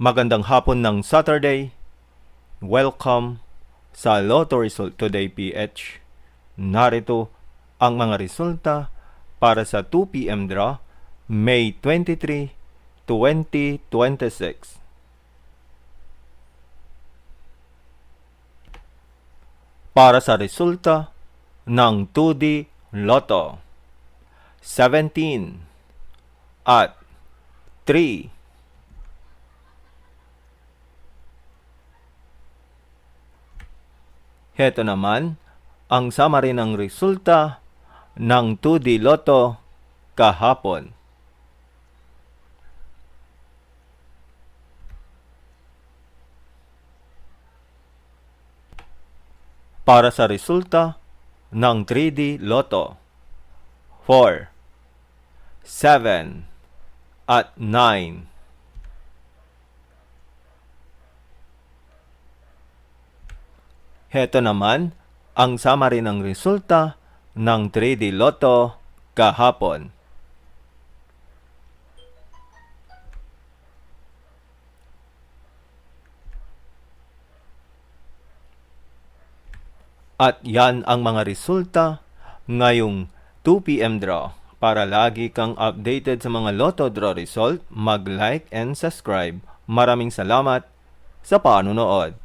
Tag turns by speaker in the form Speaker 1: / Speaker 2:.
Speaker 1: Magandang hapon ng Saturday. Welcome sa Lotto Result Today PH. Narito ang mga resulta para sa 2 p.m. draw, May 23, 2026. Para sa resulta ng 2D Lotto, 17 at 3. Heto naman ang summary ng resulta ng 2D Lotto kahapon. Para sa resulta ng 3D Lotto, 4, 7, at 9. Heto naman ang summary ng resulta ng 3D Lotto kahapon. At yan ang mga resulta ngayong 2 p.m. draw. Para lagi kang updated sa mga Lotto draw result, mag-like and subscribe. Maraming salamat sa panonood.